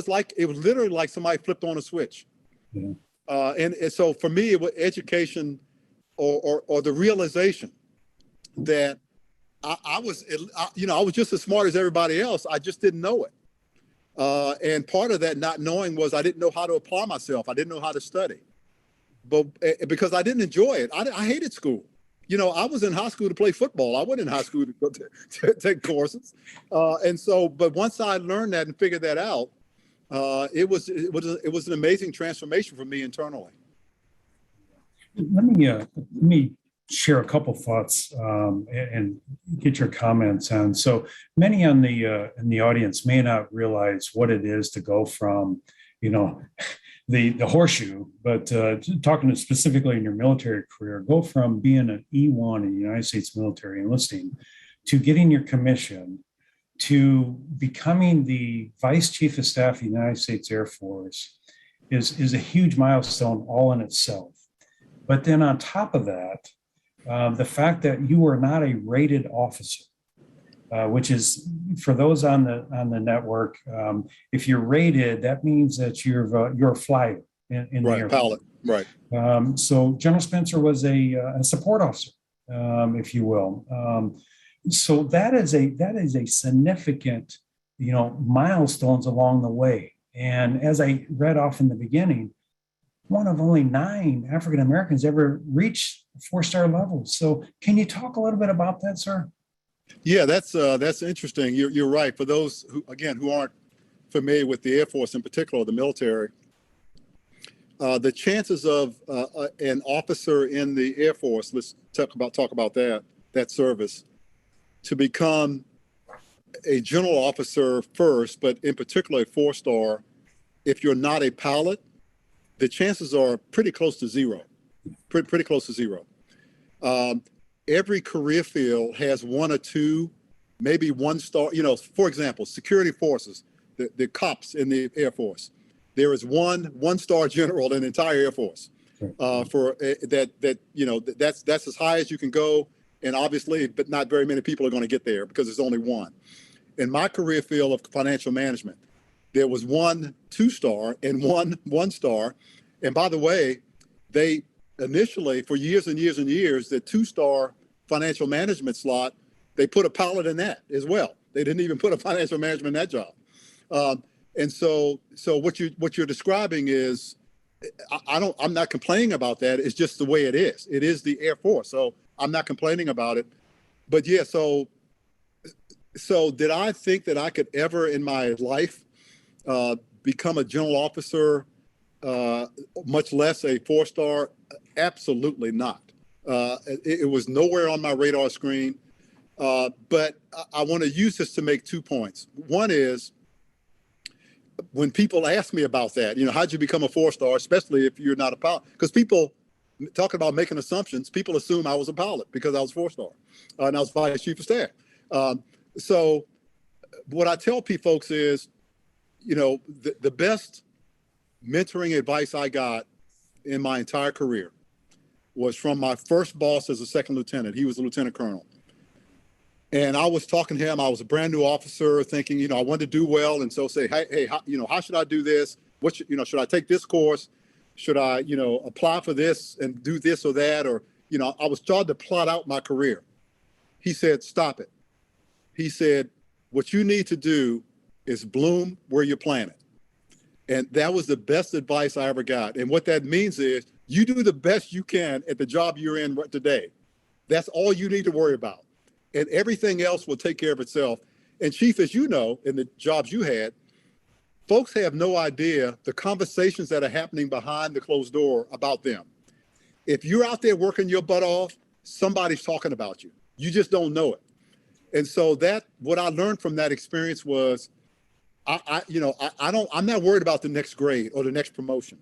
literally like somebody flipped on a switch. Yeah. And so for me, it was education or the realization that I was just as smart as everybody else. I just didn't know it. And part of that not knowing was I didn't know how to apply myself. I didn't know how to study, but because I didn't enjoy it. I hated school. I was in high school to play football. I wasn't in high school to go to take courses. But once I learned that and figured that out, it was an amazing transformation for me internally. Let me share a couple thoughts and get your comments on. So many in the audience may not realize what it is to go from, the horseshoe, but talking specifically in your military career, go from being an E1 in the United States military enlisting to getting your commission to becoming the Vice Chief of Staff of the United States Air Force is a huge milestone all in itself. But then on top of that, the fact that you are not a rated officer, which is for those on the network, if you're rated, that means that you're a flyer in the Air Force. Pilot, right. So General Spencer was a support officer, if you will. So that is a significant, milestones along the way. And as I read off in the beginning, one of only 9 African Americans ever reached 4-star levels. So can you talk a little bit about that, sir? Yeah, that's interesting. You're right. For those who aren't familiar with the Air Force in particular, the military, the chances of an officer in the Air Force, let's talk about that service, to become a general officer first, but in particular a 4-star, if you're not a pilot, the chances are pretty close to zero. Pretty close to zero. Every career field has 1 or 2, maybe 1-star. For example, security forces, the cops in the Air Force. There is one-star general in the entire Air Force. That's as high as you can go, and obviously, but not very many people are going to get there because there's only one. In my career field of financial management, there was 1 2-star and 1 1-star. And by the way, they initially, for years and years and years, the 2-star financial management slot, they put a pilot in that as well. They didn't even put a financial management in that job. And so what you're describing is, I'm not complaining about that. It's just the way it is. It is the Air Force. So I'm not complaining about it. But yeah, so did I think that I could ever in my life become a general officer, much less a 4-star? Absolutely not. It was nowhere on my radar screen. But I want to use this to make 2 points. One is, when people ask me about that, how'd you become a 4-star, especially if you're not a pilot? Because people talking about making assumptions, people assume I was a pilot because I was 4-star and I was Vice Chief of Staff. So what I tell folks is, the best mentoring advice I got in my entire career was from my first boss as a second lieutenant. He was a lieutenant colonel. And I was talking to him. I was a brand new officer thinking, I wanted to do well. And so say, hey, how should I do this? Should I take this course? Should I, apply for this and do this or that? Or, I was starting to plot out my career. He said, stop it. He said, what you need to do is bloom where you're planted. And that was the best advice I ever got. And what that means is you do the best you can at the job you're in today. That's all you need to worry about. And everything else will take care of itself. And Chief, as you know, in the jobs you had, folks have no idea the conversations that are happening behind the closed door about them. If you're out there working your butt off, somebody's talking about you. You just don't know it. And so that what I learned from that experience was I'm not worried about the next grade or the next promotion.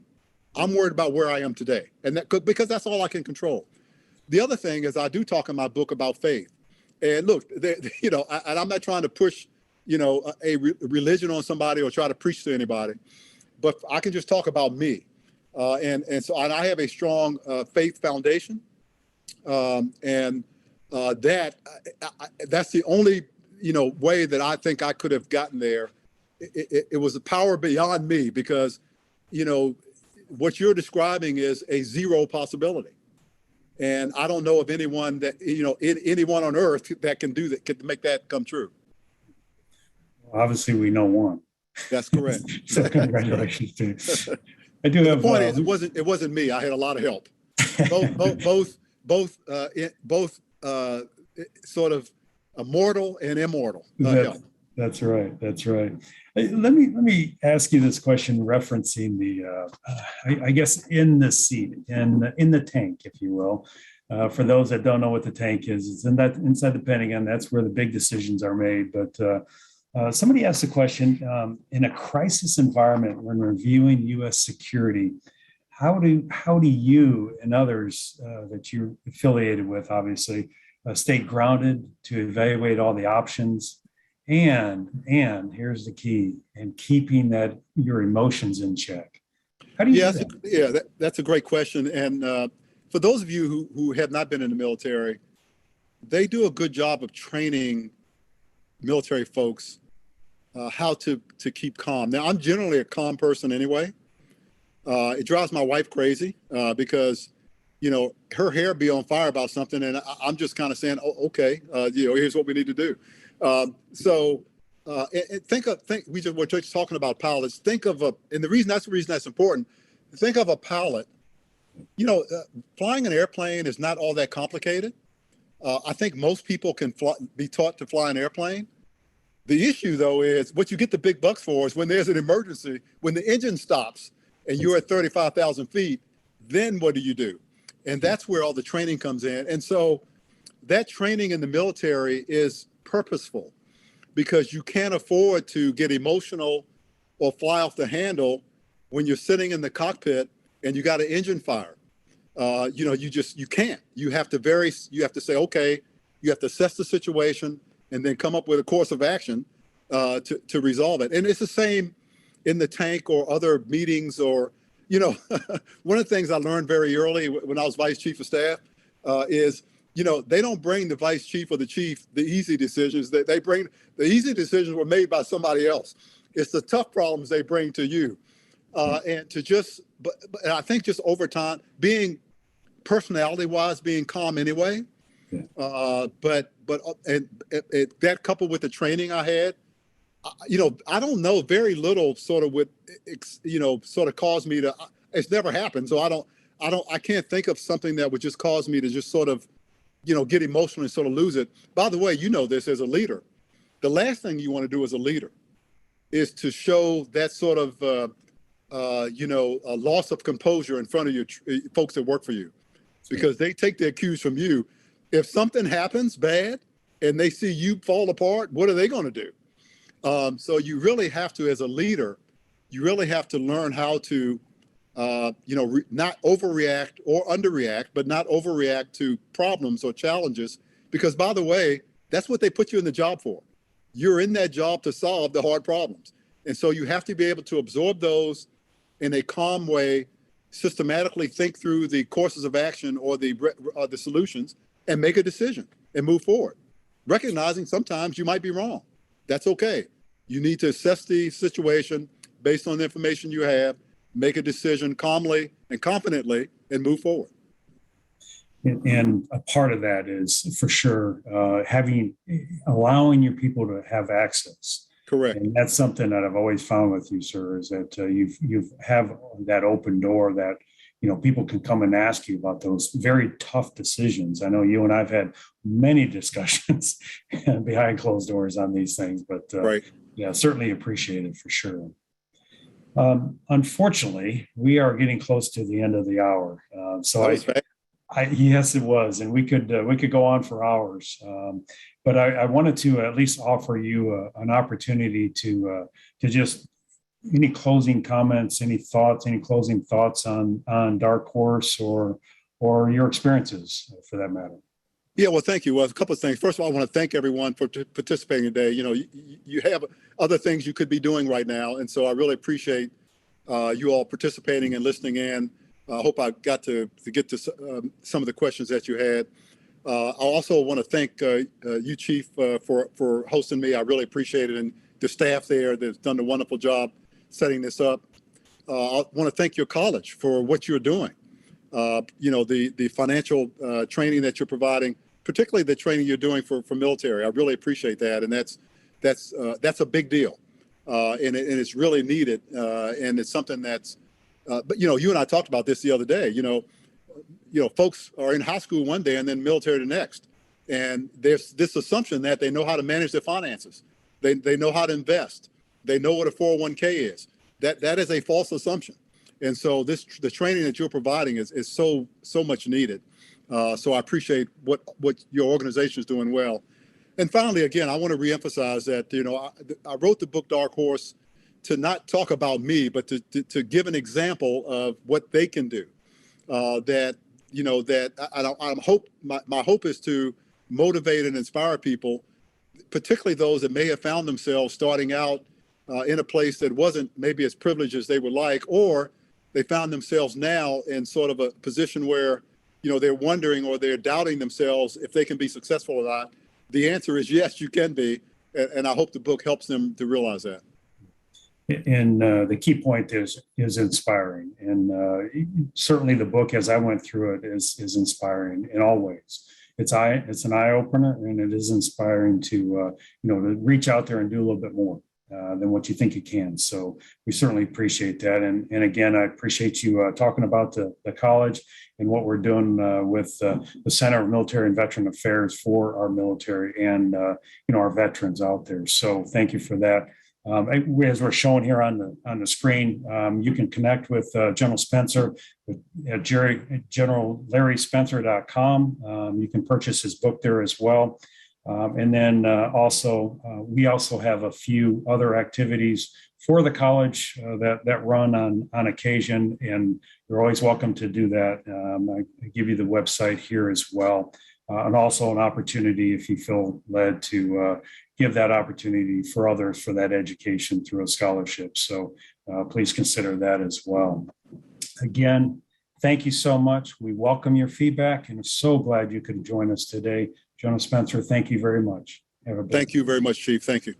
I'm worried about where I am today. And that because that's all I can control. The other thing is I do talk in my book about faith. And look, and I'm not trying to push, a religion on somebody or try to preach to anybody, but I can just talk about me. So I have a strong faith foundation. That's the only, way that I think I could have gotten there. It was a power beyond me because, what you're describing is a zero possibility. And I don't know of anyone that, anyone on earth that can do that, can make that come true. Obviously, we know one. That's correct. So congratulations to you. I do have. The point is, it wasn't me. I had a lot of help. Both sort of mortal and immortal help. That's right. That's right. Let me ask you this question, referencing the, I guess, in the seat, in the tank, if you will. For those that don't know what the tank is, it's inside the Pentagon. That's where the big decisions are made. But somebody asked the question: in a crisis environment, when reviewing U.S. security, how do you and others that you're affiliated with, obviously, stay grounded to evaluate all the options? And here's the key: and keeping your emotions in check. How do you do that? That's a great question. And for those of you who have not been in the military, they do a good job of training military folks how to keep calm. Now, I'm generally a calm person anyway. It drives my wife crazy because, her hair be on fire about something, and I'm just kind of saying, "Oh, okay, here's what we need to do." And we're just talking about pilots. And that's the reason that's important. Think of a pilot. Flying an airplane is not all that complicated. I think most people can be taught to fly an airplane. The issue, though, is what you get the big bucks for is when there's an emergency, when the engine stops and you're at 35,000 feet, then what do you do? And that's where all the training comes in. And so that training in the military is purposeful because you can't afford to get emotional or fly off the handle when you're sitting in the cockpit and you got an engine fire. You can't. You have to say, okay, you have to assess the situation and then come up with a course of action to resolve it. And it's the same in the tank or other meetings or, one of the things I learned very early when I was vice chief of staff is, they don't bring the vice chief or the chief the easy decisions. They bring the easy decisions were made by somebody else. It's the tough problems they bring to you. And I think just over time, being personality-wise, being calm anyway. Yeah. But that coupled with the training I had, I don't know very little sort of sort of caused me to. It's never happened, so I can't think of something that would just cause me to just sort of, get emotional and sort of lose it. By the way, this as a leader, the last thing you want to do as a leader is to show that sort of, a loss of composure in front of your folks that work for you, because they take their cues from you. If something happens bad and they see you fall apart, what are they going to do? So you really have to, as a leader, you really have to learn how to, not overreact or underreact, but not overreact to problems or challenges. Because, by the way, that's what they put you in the job for. You're in that job to solve the hard problems. And so you have to be able to absorb those in a calm way, systematically think through the courses of action or the solutions and make a decision and move forward. Recognizing sometimes you might be wrong. That's okay. You need to assess the situation based on the information you have, make a decision calmly and confidently, and move forward. And a part of that is for sure allowing your people to have access. Correct. And that's something that I've always found with you, sir, is that you have that open door that people can come and ask you about those very tough decisions. I know you and I've had many discussions behind closed doors on these things, but right. Yeah, certainly appreciate it for sure. Unfortunately, we are getting close to the end of the hour. Yes, it was, and we could go on for hours. But I wanted to at least offer you an opportunity to just any closing comments, any thoughts, any closing thoughts on Dark Horse or your experiences for that matter. Yeah, well, thank you. Well, a couple of things. First of all, I want to thank everyone for participating today. You know, you have other things you could be doing right now, and so I really appreciate you all participating and listening in. I hope I got to get to some of the questions that you had. I also want to thank you, Chief, for hosting me. I really appreciate it, and the staff there that's done a wonderful job setting this up. I want to thank your college for what you're doing. You know, the financial training that you're providing, particularly the training you're doing for military. I really appreciate that, and that's a big deal, and it's really needed, and it's something that's. But you know, you and I talked about this the other day. You know, folks are in high school one day and then military the next, and there's this assumption that they know how to manage their finances, they know how to invest, they know what a 401k is. That is a false assumption, and so the training that you're providing is so much needed. So I appreciate what your organization is doing well. And finally, again, I want to reemphasize that, you know, I wrote the book Dark Horse to not talk about me, but to give an example of what they can do. That, you know, that my hope is to motivate and inspire people, particularly those that may have found themselves starting out in a place that wasn't maybe as privileged as they would like, or they found themselves now in sort of a position where, you know, they're wondering or they're doubting themselves if they can be successful or not. The answer is yes, you can be. And I hope the book helps them to realize that. And the key point is inspiring. And certainly the book, as I went through it, is inspiring in all ways. It's an eye opener, and it is inspiring to to reach out there and do a little bit more than what you think you can. So we certainly appreciate that. And again, I appreciate you talking about the college and what we're doing with the Center of Military and Veteran Affairs for our military and our veterans out there. So thank you for that. As we're showing here on the screen, you can connect with General Spencer at GeneralLarrySpencer.com. You can purchase his book there as well. And then we also have a few other activities for the college that run on occasion, and you're always welcome to do that. I give you the website here as well, and also an opportunity if you feel led to give that opportunity for others for that education through a scholarship. So please consider that as well. Again, thank you so much. We welcome your feedback and are so glad you could join us today. General Spencer, thank you very much. Thank you very much, Chief. Thank you.